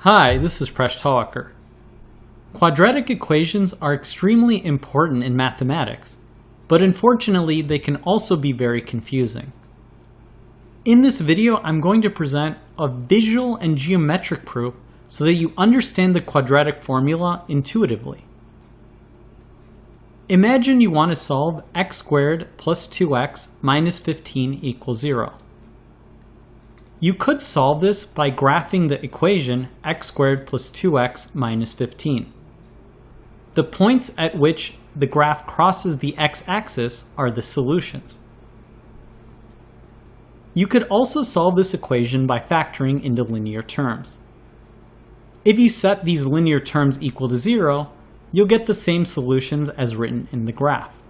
Hi, this is Presh Talwalkar. Quadratic equations are extremely important in mathematics, but unfortunately they can also be very confusing. In this video, I'm going to present a visual and geometric proof so that you understand the quadratic formula intuitively. Imagine you want to solve x squared plus 2x minus 15 equals 0. You could solve this by graphing the equation x squared plus 2x minus 15. The points at which the graph crosses the x-axis are the solutions. You could also solve this equation by factoring into linear terms. If you set these linear terms equal to 0, you'll get the same solutions as written in the graph.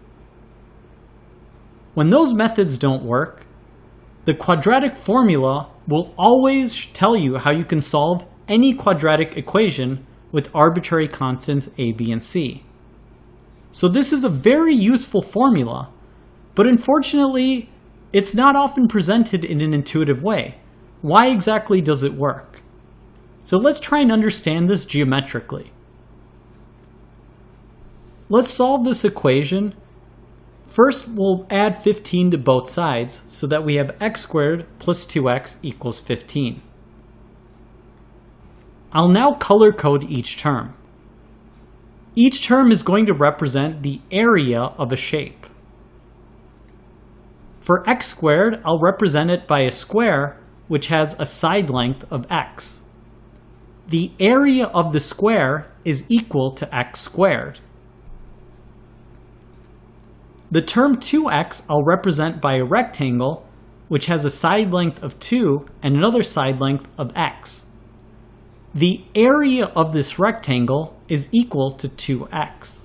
When those methods don't work, the quadratic formula will always tell you how you can solve any quadratic equation with arbitrary constants a, b, and c. So this is a very useful formula, but unfortunately, it's not often presented in an intuitive way. Why exactly does it work? So let's try and understand this geometrically. Let's solve this equation. First, we'll add 15 to both sides so that we have x squared plus 2x equals 15. I'll now color code each term. Each term is going to represent the area of a shape. For x squared, I'll represent it by a square which has a side length of x. The area of the square is equal to x squared. The term 2x I'll represent by a rectangle which has a side length of 2 and another side length of x. The area of this rectangle is equal to 2x.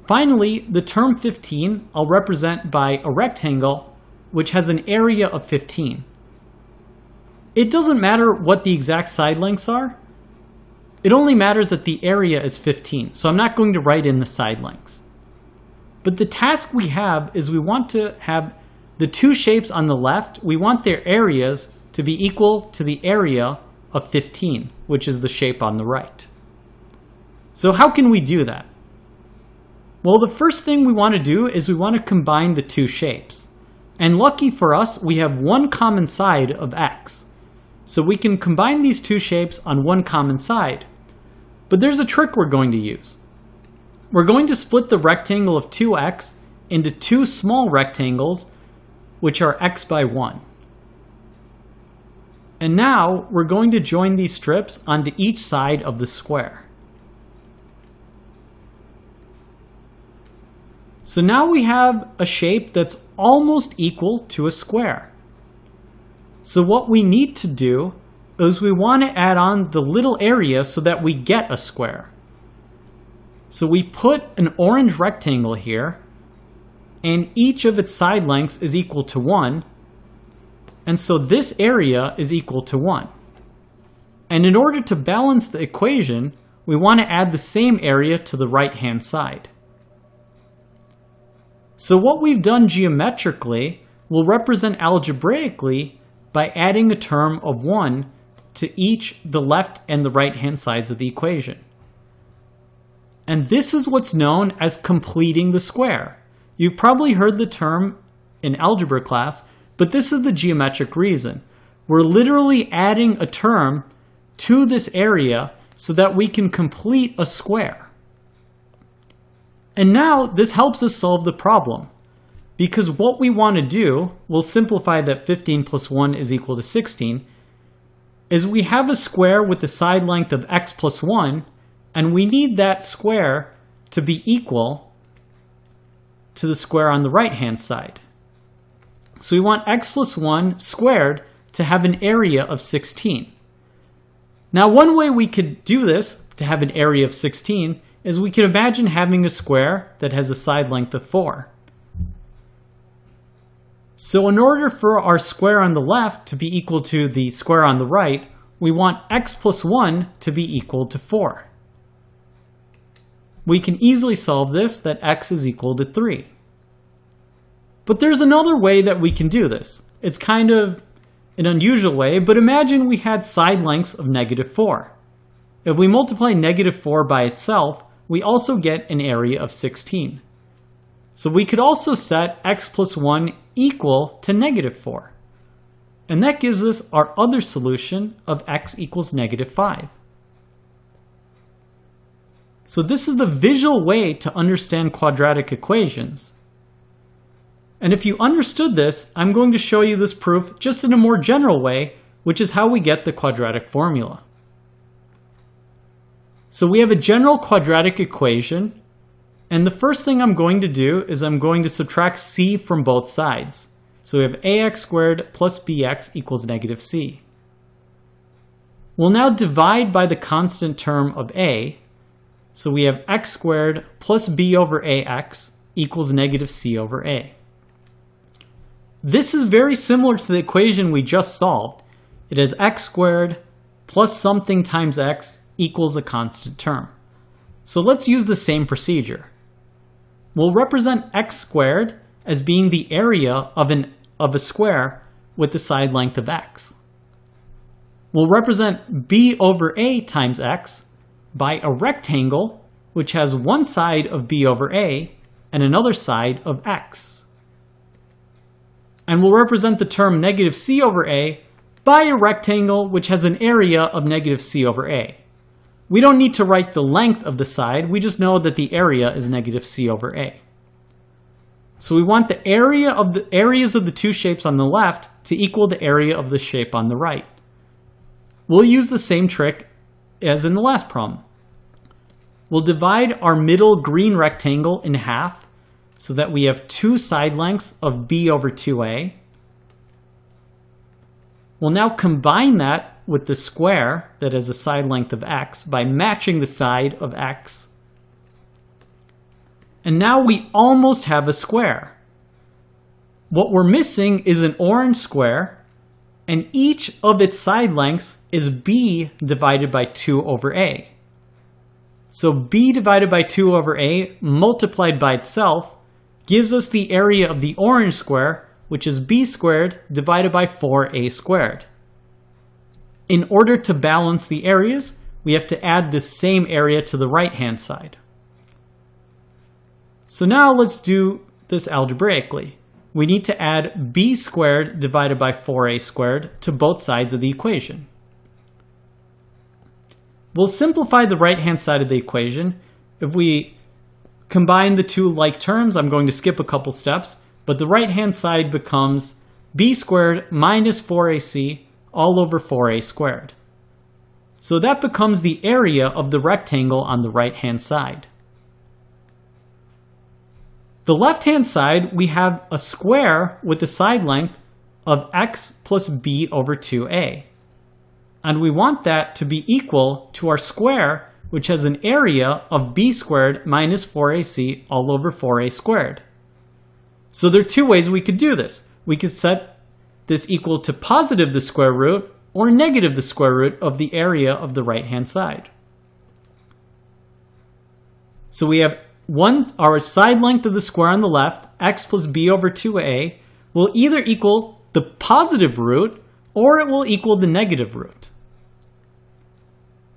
Finally, the term 15 I'll represent by a rectangle which has an area of 15. It doesn't matter what the exact side lengths are. It only matters that the area is 15, so I'm not going to write in the side lengths. But the task we have is we want to have the two shapes on the left, we want their areas to be equal to the area of 15, which is the shape on the right. So how can we do that? Well, the first thing we want to do is we want to combine the two shapes. And lucky for us, we have one common side of x. So we can combine these two shapes on one common side. But there's a trick we're going to use. We're going to split the rectangle of 2x into two small rectangles, which are x by 1. And now we're going to join these strips onto each side of the square. So now we have a shape that's almost equal to a square. So what we need to do is we want to add on the little area so that we get a square. So we put an orange rectangle here, and each of its side lengths is equal to 1, and so this area is equal to 1. And in order to balance the equation, we want to add the same area to the right-hand side. So what we've done geometrically will represent algebraically by adding a term of 1 to each the left and the right-hand sides of the equation. And this is what's known as completing the square. You've probably heard the term in algebra class, but this is the geometric reason. We're literally adding a term to this area so that we can complete a square. And now this helps us solve the problem, because what we want to do, we'll simplify that 15 plus 1 is equal to 16, is we have a square with the side length of x plus 1, and we need that square to be equal to the square on the right-hand side. So we want x plus 1 squared to have an area of 16. Now, one way we could do this to have an area of 16 is we could imagine having a square that has a side length of 4. So in order for our square on the left to be equal to the square on the right, we want x plus 1 to be equal to 4. We can easily solve this, that x is equal to 3. But there's another way that we can do this. It's kind of an unusual way, but imagine we had side lengths of -4. If we multiply -4 by itself, we also get an area of 16. So we could also set x plus 1 equal to -4. And that gives us our other solution of x equals -5. So this is the visual way to understand quadratic equations. And if you understood this, I'm going to show you this proof just in a more general way, which is how we get the quadratic formula. So we have a general quadratic equation, and the first thing I'm going to do is I'm going to subtract c from both sides. So we have ax squared plus bx equals -c. We'll now divide by the constant term of a. So we have x squared plus b over ax equals -c over a. This is very similar to the equation we just solved. It has x squared plus something times x equals a constant term. So let's use the same procedure. We'll represent x squared as being the area of a square with the side length of x. We'll represent b over a times x by a rectangle which has one side of b over a and another side of x. And we'll represent the term -c over a by a rectangle which has an area of -c over a. We don't need to write the length of the side, we just know that the area is -c over a. So we want the areas of the two shapes on the left to equal the area of the shape on the right. We'll use the same trick as in the last problem. We'll divide our middle green rectangle in half so that we have two side lengths of b over 2a. We'll now combine that with the square that has a side length of x by matching the side of x. And now we almost have a square. What we're missing is an orange square, and each of its side lengths is b divided by 2 over a. So b divided by 2 over a multiplied by itself gives us the area of the orange square, which is b squared divided by 4a squared. In order to balance the areas, we have to add this same area to the right-hand side. So now let's do this algebraically. We need to add b squared divided by 4a squared to both sides of the equation. We'll simplify the right-hand side of the equation. If we combine the two like terms, I'm going to skip a couple steps, but the right-hand side becomes b squared minus 4ac all over 4a squared. So that becomes the area of the rectangle on the right-hand side. The left-hand side, we have a square with a side length of x plus b over 2a. And we want that to be equal to our square, which has an area of b squared minus 4ac all over 4a squared. So there are two ways we could do this. We could set this equal to positive the square root or negative the square root of the area of the right-hand side. So we have our side length of the square on the left, x plus b over 2a, will either equal the positive root or it will equal the negative root.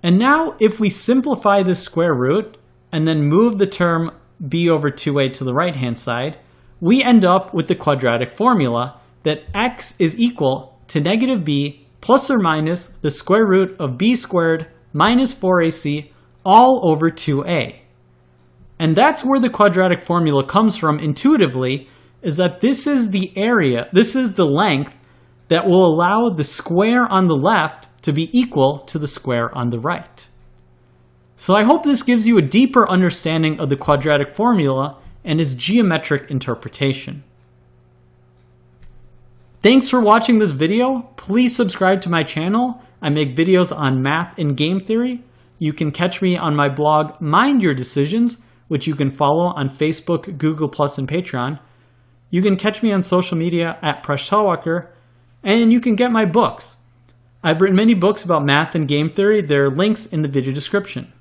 And now if we simplify this square root and then move the term b over 2a to the right-hand side, we end up with the quadratic formula that x is equal to negative b plus or minus the square root of b squared minus 4ac all over 2a. And that's where the quadratic formula comes from intuitively, is that this is the area, this is the length that will allow the square on the left to be equal to the square on the right. So I hope this gives you a deeper understanding of the quadratic formula and its geometric interpretation. Thanks for watching this video. Please subscribe to my channel. I make videos on math and game theory. You can catch me on my blog, Mind Your Decisions, which you can follow on Facebook, Google+, and Patreon. You can catch me on social media at Presh Talwalkar, and you can get my books. I've written many books about math and game theory. There are links in the video description.